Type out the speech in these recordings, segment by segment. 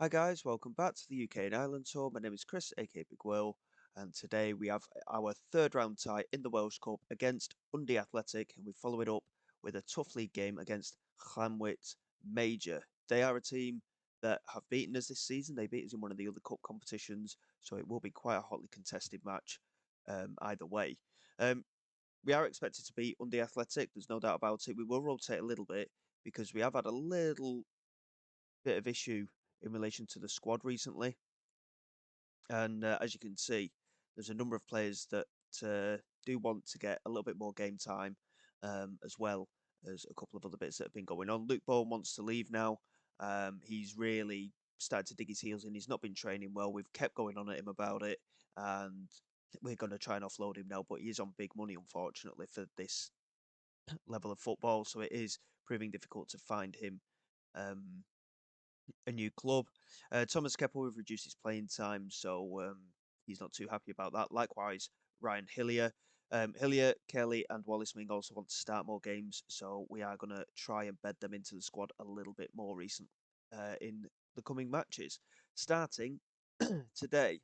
Hi guys, welcome back to the UK and Ireland tour. My name is Chris, aka Big Will, and today we have our third round tie in the Welsh Cup against Undy Athletic, and we follow it up with a tough league game against Llantwit Major. They are a team that have beaten us this season. They beat us in one of the other cup competitions, so it will be quite a hotly contested match either way. Um, we are expected to beat Undy Athletic, there's no doubt about it. We will rotate a little bit because we have had a little bit of issue in relation to the squad recently. And as you can see, there's a number of players that do want to get a little bit more game time, as well as a couple of other bits that have been going on. Luke Bowen wants to leave now. He's really started to dig his heels in. He's not been training well. We've kept going on at him about it, and we're going to try and offload him now. But he is on big money, unfortunately, for this level of football. So it is proving difficult to find him um, a new club. Thomas Keppel, we've reduced his playing time, so he's not too happy about that. Likewise, Ryan Hillier. Hillier, Kelly, and Wallace Ming also want to start more games, so we are going to try and bed them into the squad a little bit more in the coming matches. Starting today,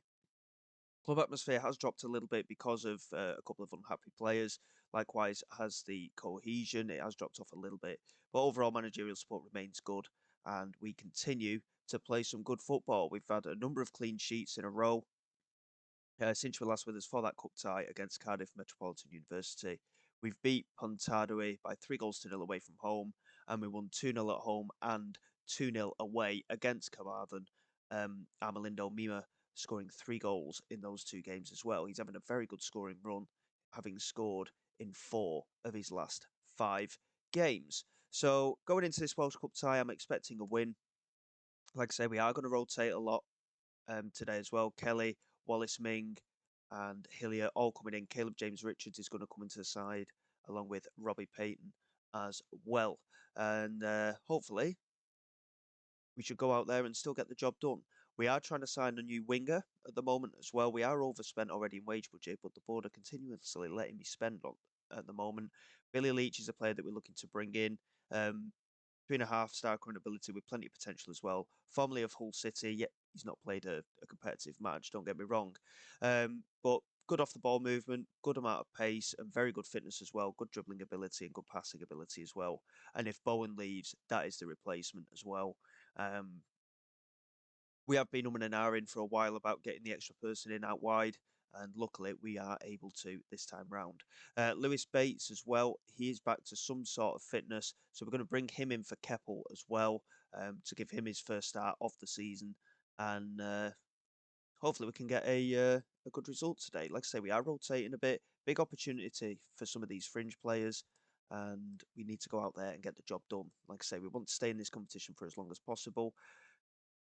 club atmosphere has dropped a little bit because of a couple of unhappy players. Likewise, has the cohesion. It has dropped off a little bit. But overall, managerial support remains good, and we continue to play some good football. We've had a number of clean sheets in a row since we last with us for that cup tie against Cardiff Metropolitan University. We've beat Pontardawe by 3 goals to 0 away from home, and we won 2-0 at home and 2-0 away against Carmarthen. Armelindo Mima scoring 3 goals in those two games as well. He's having a very good scoring run, having scored in 4 of his last 5 games. So going into this Welsh Cup tie, I'm expecting a win. Like I say, we are going to rotate a lot today as well. Kelly, Wallace Ming, and Hillier all coming in. Caleb James Richards is going to come into the side along with Robbie Payton as well. And hopefully we should go out there and still get the job done. We are trying to sign a new winger at the moment as well. We are overspent already in wage budget, but the board are continuously letting me spend on at the moment. Billy Leach is a player that we're looking to bring in. 3.5 star current ability with plenty of potential as well. Formerly of Hull City, yet he's not played a competitive match, don't get me wrong. But good off the ball movement, good amount of pace, and very good fitness as well. Good dribbling ability and good passing ability as well. And if Bowen leaves, that is the replacement as well. Um, we have been and ahhing for a while about getting the extra person in out wide, and luckily we are able to this time round. Lewis Bates as well, he is back to some sort of fitness, so we're going to bring him in for Keppel as well, to give him his first start of the season, and hopefully we can get a good result today. Like I say, we are rotating a bit, big opportunity for some of these fringe players, and we need to go out there and get the job done. Like I say, we want to stay in this competition for as long as possible.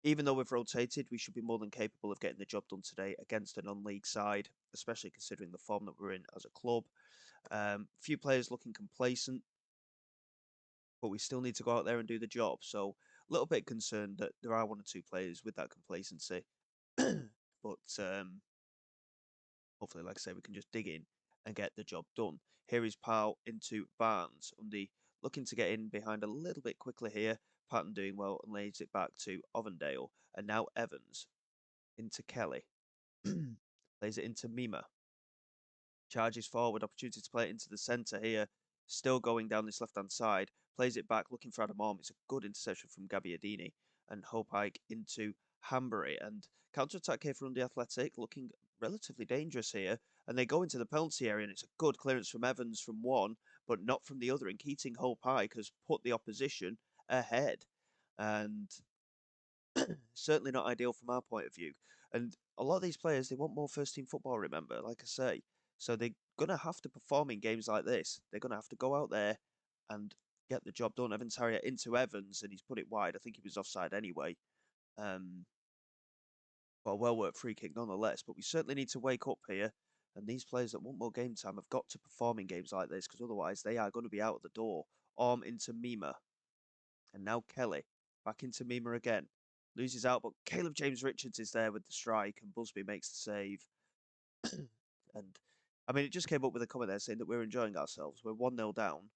Even though we've rotated, we should be more than capable of getting the job done today against a non-league side, especially considering the form that we're in as a club. Few players looking complacent, but we still need to go out there and do the job. So a little bit concerned that there are 1 or 2 players with that complacency. But hopefully, like I say, we can just dig in and get the job done. Here is Powell into Barnes. Undy looking to get in behind a little bit quickly here. Patton doing well and lays it back to Ovendale. And now Evans into Kelly. Plays it into Mima. Charges forward. Opportunity to play it into the centre here. Still going down this left-hand side. Plays it back, looking for Adam Orm. It's a good interception from Gabbiadini. And Hopike into Hambury. And counter-attack here from the Athletic. Looking relatively dangerous here. And they go into the penalty area. And it's a good clearance from Evans from one, but not from the other. And Keating Hopike has put the opposition ahead. And certainly not ideal from our point of view. And a lot of these players, they want more first team football, remember, like I say. So they're going to have to perform in games like this. They're going to have to go out there and get the job done. Evans Harrier into Evans, and he's put it wide. I think he was offside anyway. Um, well, well-worked free kick nonetheless. But we certainly need to wake up here. And these players that want more game time have got to perform in games like this, because otherwise they are going to be out of the door. Arm into Mima. And now Kelly. Back into Mima again. Loses out, but Caleb James Richards is there with the strike, and Busby makes the save. And I mean, it just came up with a comment there saying that we're enjoying ourselves. We're 1-0 down.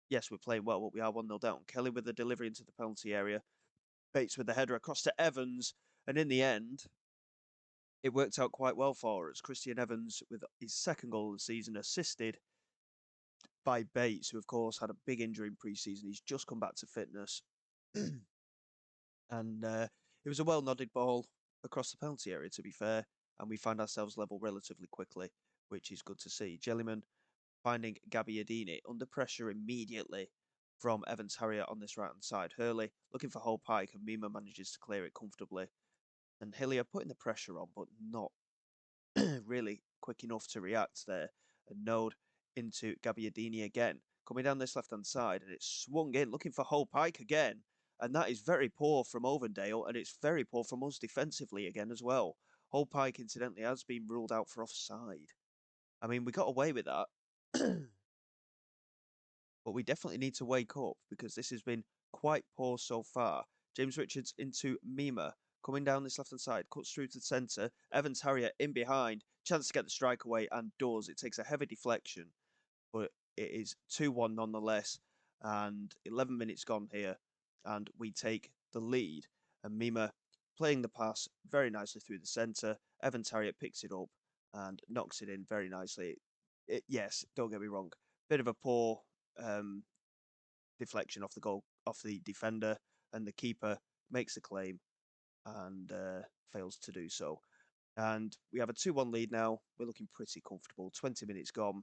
Yes, we're playing well, but we are 1-0 down. Kelly with the delivery into the penalty area. Bates with the header across to Evans, and in the end, it worked out quite well for us. Christian Evans with his second goal of the season, assisted by Bates, who of course had a big injury in pre-season. He's just come back to fitness, and it was a well-nodded ball across the penalty area, to be fair, and we find ourselves level relatively quickly, which is good to see. Jellyman finding Gabbiadini under pressure immediately from Evans Harrier on this right-hand side. Hurley looking for Hull Pike, and Mima manages to clear it comfortably. And Hillier putting the pressure on, but not really quick enough to react there. And Node into Gabbiadini again, coming down this left-hand side, and it's swung in, looking for Hull Pike again. And that is very poor from Ovendale, and it's very poor from us defensively again as well. Hull Pike, incidentally, has been ruled out for offside. I mean, we got away with that. But we definitely need to wake up because this has been quite poor so far. James Richards into Mima, coming down this left-hand side, cuts through to the centre. Evans Harrier in behind, chance to get the strike away, and does. It takes a heavy deflection, but it is 2-1 nonetheless, and 11 minutes gone here, and we take the lead. And Mima playing the pass very nicely through the centre. Evans Harrier picks it up and knocks it in very nicely. Yes, don't get me wrong, bit of a poor deflection off the goal, off the defender, and the keeper makes a claim and fails to do so. And we have a 2-1 lead now. We're looking pretty comfortable. 20 minutes gone,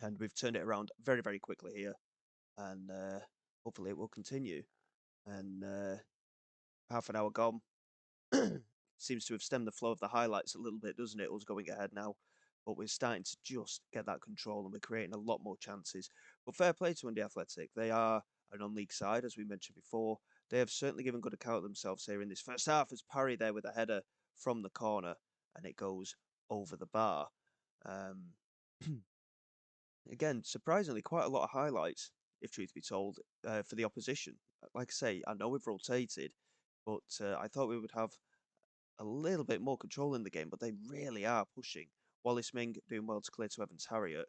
and we've turned it around very, very quickly here. And hopefully it will continue. And half an hour gone. Seems to have stemmed the flow of the highlights a little bit, doesn't it? Us going ahead now. But we're starting to just get that control, and we're creating a lot more chances. But fair play to Undy Athletic. They are a non-league side, as we mentioned before. They have certainly given good account of themselves here in this first half, as Parry there with a header from the corner, and it goes over the bar. Again, surprisingly, quite a lot of highlights, if truth be told, for the opposition. Like I say, I know we've rotated, but I thought we would have a little bit more control in the game, but they really are pushing. Wallace Ming doing well to clear to Evans Harriet.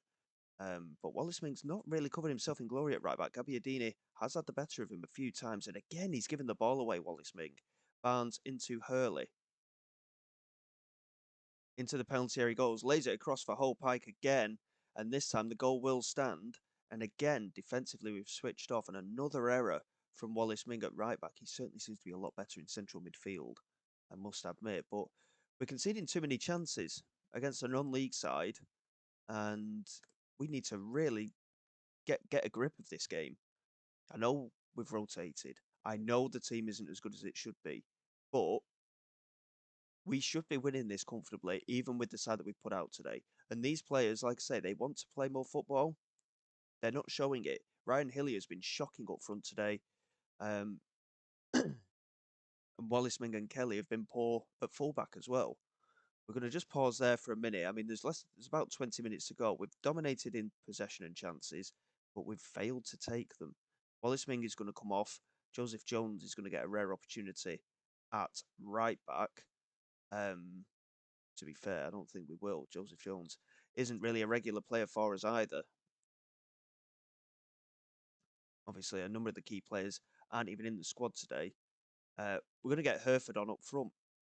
But Wallace Ming's not really covered himself in glory at right back. Gabbiadini has had the better of him a few times, and again, he's given the ball away, Wallace Ming. Barnes into Hurley. Into the penalty area goes, lays it across for Hull Pike again, and this time the goal will stand. And again, defensively, we've switched off, and another error from Wallace Ming at right back. He certainly seems to be a lot better in central midfield, I must admit, but we're conceding too many chances against a non-league side, and we need to really get a grip of this game. I know we've rotated. I know the team isn't as good as it should be, but we should be winning this comfortably, even with the side that we put out today. And these players, like I say, they want to play more football. They're not showing it. Ryan Hillier has been shocking up front today. And Wallace Ming and Kelly have been poor at fullback as well. We're going to just pause there for a minute. I mean, there's about 20 minutes to go. We've dominated in possession and chances, but we've failed to take them. Wallace Ming is going to come off. Joseph Jones is going to get a rare opportunity at right back. To be fair, I don't think we will. Joseph Jones isn't really a regular player for us either. Obviously, a number of the key players aren't even in the squad today. We're going to get Hereford on up front.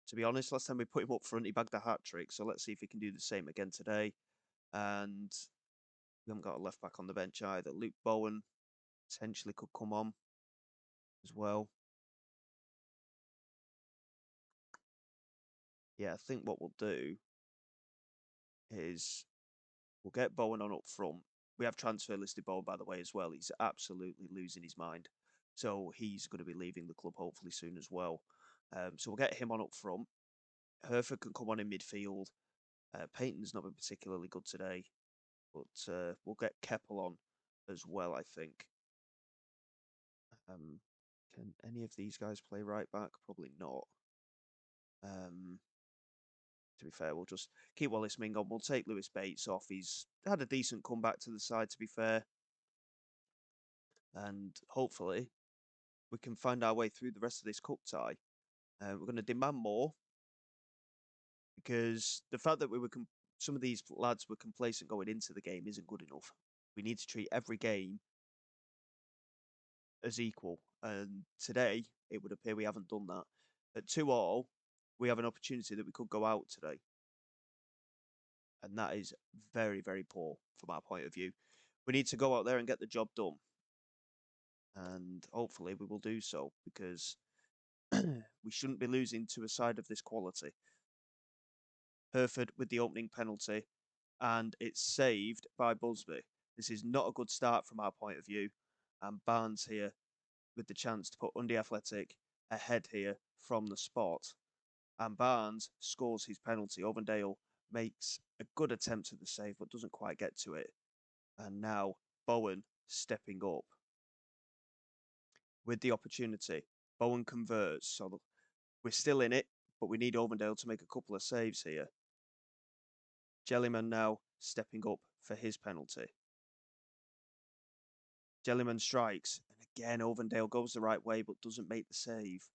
To be honest, last time we put him up front, he bagged a hat-trick. So let's see if he can do the same again today. And we haven't got a left back on the bench either. Luke Bowen potentially could come on as well. Yeah, I think what we'll do is we'll get Bowen on up front. We have transfer listed Bowen, by the way, as well. He's absolutely losing his mind. So he's going to be leaving the club hopefully soon as well. So we'll get him on up front. Hereford can come on in midfield. Payton's not been particularly good today, but we'll get Keppel on as well, I think. Can any of these guys play right back? Probably not. To be fair, we'll just keep Wallace Ming on. We'll take Lewis Bates off. He's had a decent comeback to the side, to be fair. And hopefully we can find our way through the rest of this cup tie. We're going to demand more because the fact that some of these lads were complacent going into the game isn't good enough. We need to treat every game as equal. And today it would appear we haven't done that. At 2-all, we have an opportunity that we could go out today. And that is very, very poor from our point of view. We need to go out there and get the job done. And hopefully we will do so, because we shouldn't be losing to a side of this quality. Hereford with the opening penalty, and it's saved by Busby. This is not a good start from our point of view. And Barnes here with the chance to put Undy Athletic ahead here from the spot. And Barnes scores his penalty. Ovendale makes a good attempt at the save, but doesn't quite get to it. And now Bowen stepping up with the opportunity. Bowen converts, so we're still in it, but we need Ovendale to make a couple of saves here. Jellyman now stepping up for his penalty. Jellyman strikes, and again Ovendale goes the right way, but doesn't make the save.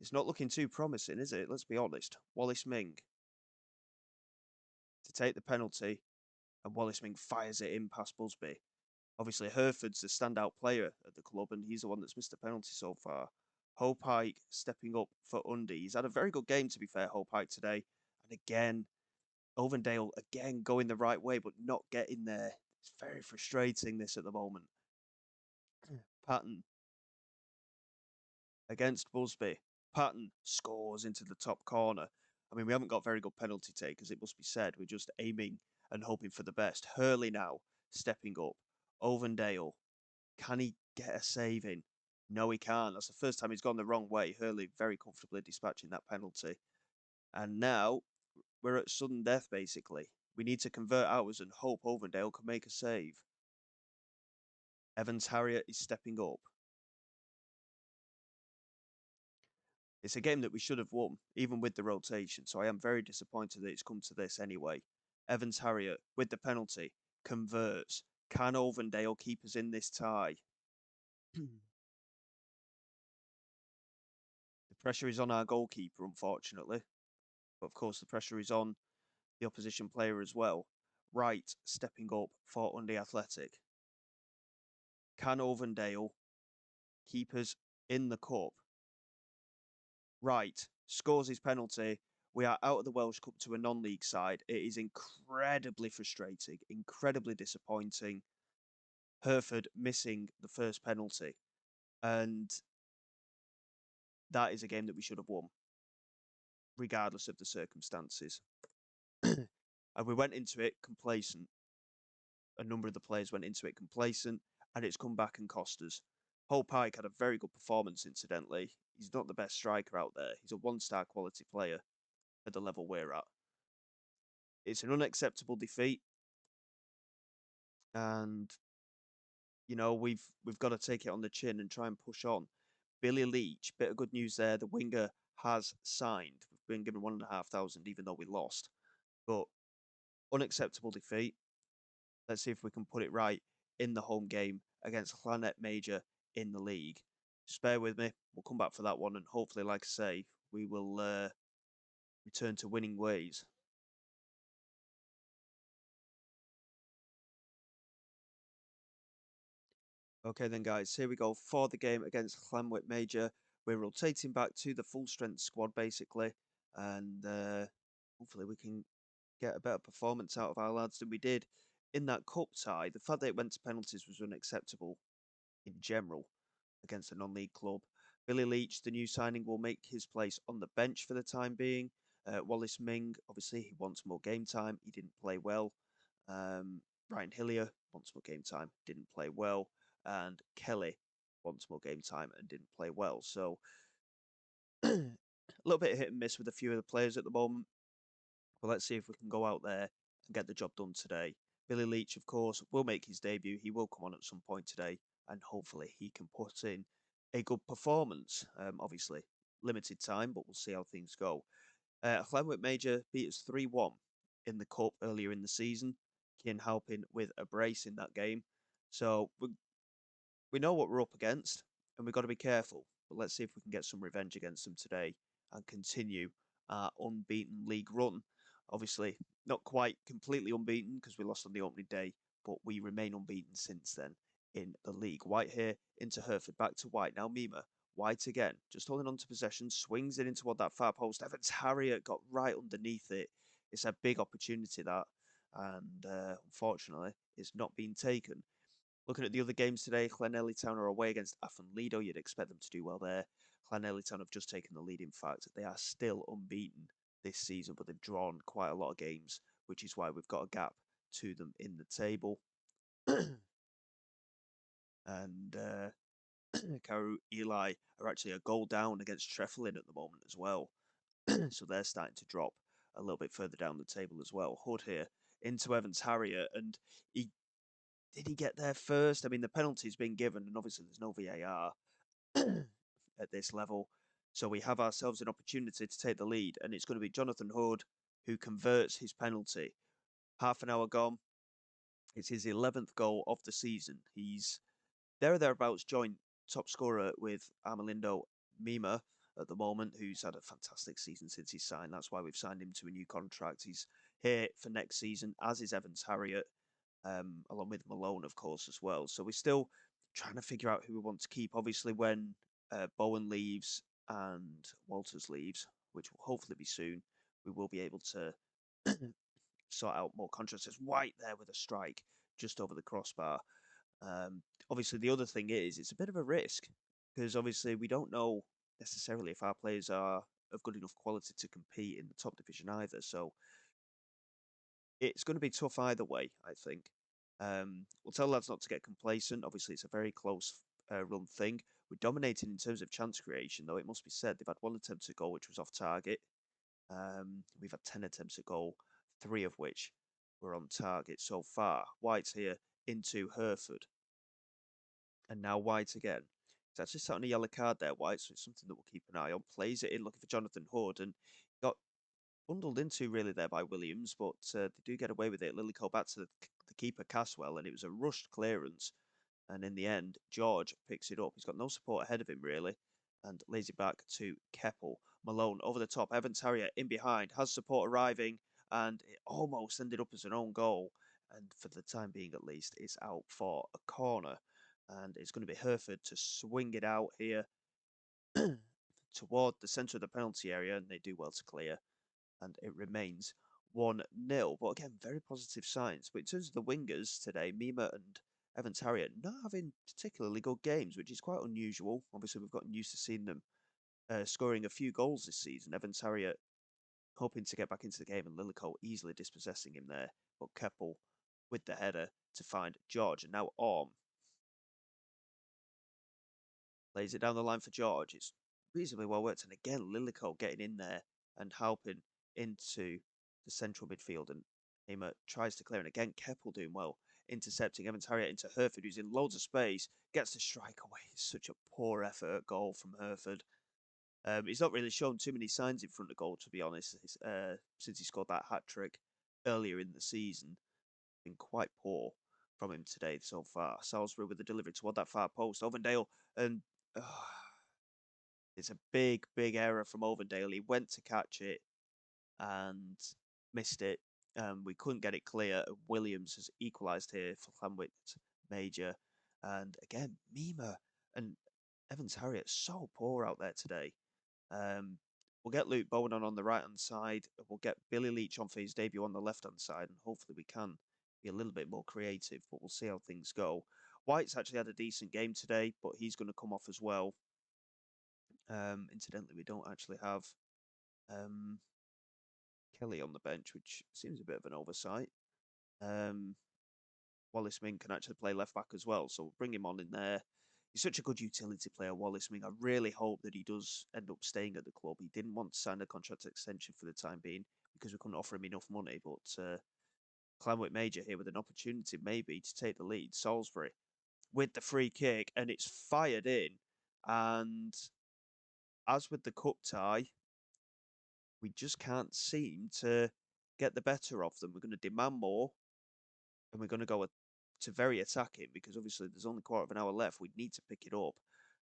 It's not looking too promising, is it? Let's be honest. Wallace Ming to take the penalty, and Wallace Ming fires it in past Busby. Obviously, Hereford's the standout player at the club, and he's the one that's missed the penalty so far. Hopike stepping up for Undy. He's had a very good game, to be fair, Hopike today. And again, Ovendale again going the right way, but not getting there. It's very frustrating, this at the moment. Patton against Busby. Patton scores into the top corner. I mean, we haven't got very good penalty takers, it must be said. We're just aiming and hoping for the best. Hurley now stepping up. Ovendale, can he get a save in? No, he can't. That's the first time he's gone the wrong way. Hurley very comfortably dispatching that penalty. And now we're at sudden death, basically. We need to convert ours and hope Ovendale can make a save. Evans Harriet is stepping up. It's a game that we should have won, even with the rotation, so I am very disappointed that it's come to this anyway. Evans Harriet, with the penalty, converts. Can Ovendale keep us in this tie? The pressure is on our goalkeeper, unfortunately. But of course, the pressure is on the opposition player as well. Wright stepping up for Undy Athletic. Can Ovendale keep us in the cup? Wright scores his penalty. We are out of the Welsh Cup to a non-league side. It is incredibly frustrating, incredibly disappointing. Hereford missing the first penalty. And that is a game that we should have won, regardless of the circumstances. And we went into it complacent. A number of the players went into it complacent, and it's come back and cost us. Pike had a very good performance, incidentally. He's not the best striker out there. He's a one-star quality player at the level we're at. It's an unacceptable defeat, and you know we've got to take it on the chin and try and push on. Billy Leach, bit of good news there. The winger has signed. We've been given 1,500, even though we lost. But unacceptable defeat. Let's see if we can put it right in the home game against Llantwit Major in the league. Just bear with me. We'll come back for that one, and hopefully, like I say, we will return to winning ways. Okay then, guys, here we go for the game against Llantwit Major. We're rotating back to the full strength squad, basically, and hopefully we can get a better performance out of our lads than we did in that cup tie. The fact that it went to penalties was unacceptable in general against a non-league club. Billy Leach, the new signing, will make his place on the bench for the time being. Wallace Ming, obviously, he wants more game time. He didn't play well. Ryan Hillier wants more game time, didn't play well. And Kelly wants more game time and didn't play well. So a little bit of hit and miss with a few of the players at the moment. But let's see if we can go out there and get the job done today. Billy Leach, of course, will make his debut. He will come on at some point today, and hopefully he can put in a good performance. Obviously, limited time, but we'll see how things go. Llantwit Major beat us 3-1 in the Cup earlier in the season. Kian helping with a brace in that game. So we know what we're up against, and we've got to be careful. But let's see if we can get some revenge against them today and continue our unbeaten league run. Obviously, not quite completely unbeaten because we lost on the opening day, but we remain unbeaten since then in the league. White here into Hereford, back to White. Now Mima. White again, just holding on to possession, swings it in toward that far post. Evans Harriet got right underneath it. It's a big opportunity that, and unfortunately, it's not been taken. Looking at the other games today, Llanelli Town are away against Afon Lido. You'd expect them to do well there. Llanelli Town have just taken the lead. In fact, they are still unbeaten this season, but they've drawn quite a lot of games, which is why we've got a gap to them in the table. And Carew Eli are actually a goal down against Treflin at the moment as well. So they're starting to drop a little bit further down the table as well. Hood here into Evans Harrier, and did he get there first? I mean, the penalty's been given, and obviously there's no VAR at this level. So we have ourselves an opportunity to take the lead, and it's going to be Jonathan Hood who converts his penalty. Half an hour gone. It's his 11th goal of the season. He's there or thereabouts joint top scorer with Armelindo Mima at the moment, who's had a fantastic season since he signed. That's why we've signed him to a new contract. He's here for next season, as is Evans Harriet, along with Malone, of course, as well. So we're still trying to figure out who we want to keep. Obviously, when Bowen leaves and Walters leaves, which will hopefully be soon, we will be able to sort out more contracts. There's White there with a strike just over the crossbar. Obviously, the other thing is it's a bit of a risk because obviously we don't know necessarily if our players are of good enough quality to compete in the top division either. So it's going to be tough either way, I think. We'll tell lads not to get complacent. Obviously, it's a very close run thing. We're dominating in terms of chance creation, though it must be said they've had one attempt at goal, which was off target. We've had 10 attempts at goal, 3 of which were on target so far. White's here into Hereford. And now White again. He's actually sat on a yellow card there, White, so it's something that we'll keep an eye on. Plays it in looking for Jonathan Hood and got bundled into really there by Williams, but they do get away with it. Lillico back to the keeper Caswell, and it was a rushed clearance. And in the end, George picks it up. He's got no support ahead of him, really, and lays it back to Keppel. Malone over the top. Evans Harrier in behind, has support arriving, and it almost ended up as an own goal. And for the time being, at least, it's out for a corner. And it's going to be Hereford to swing it out here toward the centre of the penalty area, and they do well to clear. And it remains 1-0. But again, very positive signs. But in terms of the wingers today, Mima and Evans Harriet not having particularly good games, which is quite unusual. Obviously, we've gotten used to seeing them scoring a few goals this season. Evans Harriet hoping to get back into the game, and Lillico easily dispossessing him there. But Keppel with the header to find George. And now Orm lays it down the line for George. It's reasonably well worked. And again, Lillico getting in there and helping into the central midfield. And Hamer tries to clear. And again, Keppel doing well, intercepting Evans Harriet into Hereford, who's in loads of space, gets the strike away. It's such a poor effort goal from Hereford. He's not really shown too many signs in front of goal, to be honest, since he scored that hat-trick earlier in the season. Been quite poor from him today so far. Salisbury with the delivery toward that far post. Ovendale, and it's a big, big error from Ovendale. He went to catch it and missed it. We couldn't get it clear. Williams has equalised here for Llantwit Major. And again, Mima and Evans Harriet so poor out there today. We'll get Luke Bowen on the right-hand side. We'll get Billy Leach on for his debut on the left-hand side. And hopefully we can be a little bit more creative. But we'll see how things go. White's actually had a decent game today, but he's going to come off as well. Incidentally, we don't actually have Kelly on the bench, which seems a bit of an oversight. Wallace Ming can actually play left back as well, so we'll bring him on in there. He's such a good utility player, Wallace Ming. I really hope that he does end up staying at the club. He didn't want to sign a contract extension for the time being because we couldn't offer him enough money, but Llantwit Major here with an opportunity maybe to take the lead. Salisbury with the free kick, and it's fired in. And as with the cup tie, we just can't seem to get the better of them. We're going to demand more, and we're going to go to very attacking because obviously there's only quarter of an hour left. We need to pick it up.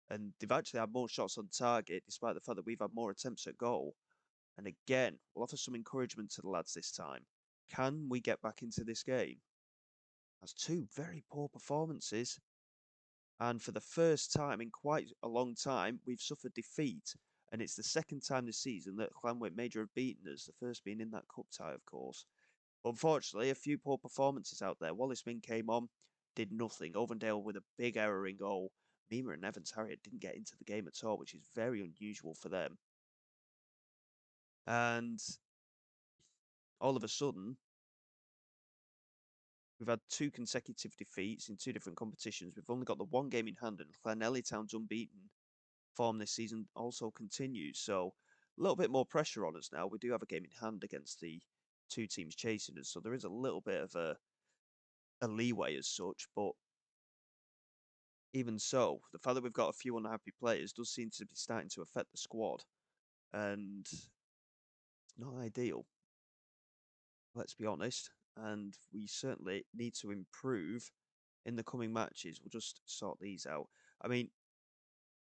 And they've actually had more shots on target, despite the fact that we've had more attempts at goal. And again, we'll offer some encouragement to the lads this time. Can we get back into this game? That's 2 very poor performances. And for the first time in quite a long time, we've suffered defeat. And it's the second time this season that Llantwit Major have beaten us, the first being in that cup tie, of course. Unfortunately, a few poor performances out there. Wallace Min came on, did nothing. Ovendale with a big error in goal. Mima and Evans Harriet didn't get into the game at all, which is very unusual for them. And all of a sudden, we've had two consecutive defeats in two different competitions. We've only got the one game in hand, and Llanelli Town's unbeaten form this season also continues. So a little bit more pressure on us now. We do have a game in hand against the two teams chasing us, so there is a little bit of a leeway as such. But even so, the fact that we've got a few unhappy players does seem to be starting to affect the squad, and it's not ideal. Let's be honest, and we certainly need to improve in the coming matches. We'll just sort these out. I mean,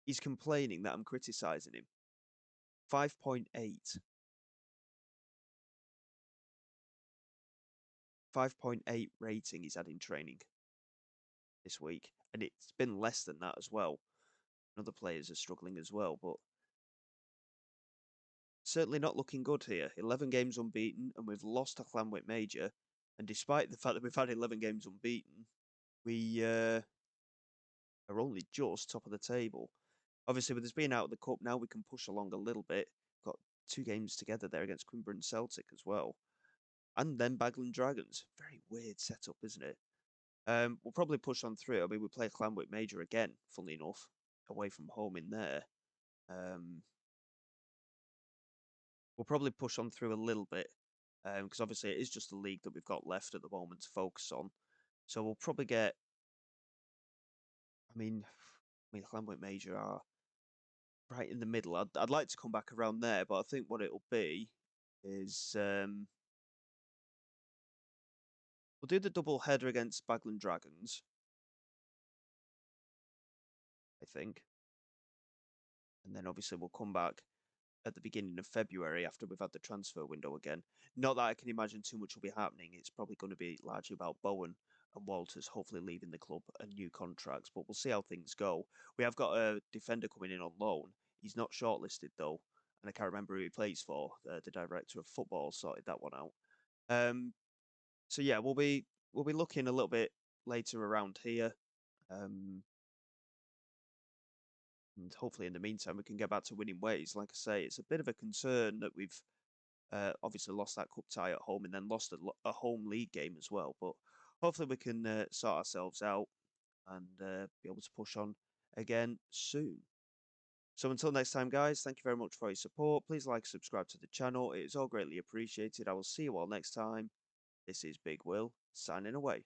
he's complaining that I'm criticising him. 5.8. 5.8 rating he's had in training this week, and it's been less than that as well. Other players are struggling as well, but certainly not looking good here. 11 games unbeaten, and we've lost to Llantwit Major. And despite the fact that we've had 11 games unbeaten, we are only just top of the table. Obviously, with us being out of the cup now, we can push along a little bit. Got two games together there against Quimber and Celtic as well. And then Bagland Dragons. Very weird setup, isn't it? We'll probably push on through. I mean, we play Llantwit Major again, funnily enough, away from home in there. We'll probably push on through a little bit because obviously it is just the league that we've got left at the moment to focus on. So we'll probably get. I mean, Llantwit Major are right in the middle. I'd like to come back around there, but I think what it'll be is we'll do the double header against Bagland Dragons, I think, and then obviously we'll come back at the beginning of February after we've had the transfer window again. Not that I can imagine too much will be happening. It's probably going to be largely about Bowen and Walters hopefully leaving the club and new contracts, but we'll see how things go. We have got a defender coming in on loan. He's not shortlisted though, and I can't remember who he plays for. The director of football sorted that one out. So yeah, we'll be looking a little bit later around here. And hopefully in the meantime we can get back to winning ways. Like I say, it's a bit of a concern that we've obviously lost that cup tie at home and then lost a home league game as well. But hopefully we can sort ourselves out and be able to push on again soon. So until next time, guys, thank you very much for your support. Please like, subscribe to the channel. It is all greatly appreciated. I will see you all next time. This is Big Will, signing away.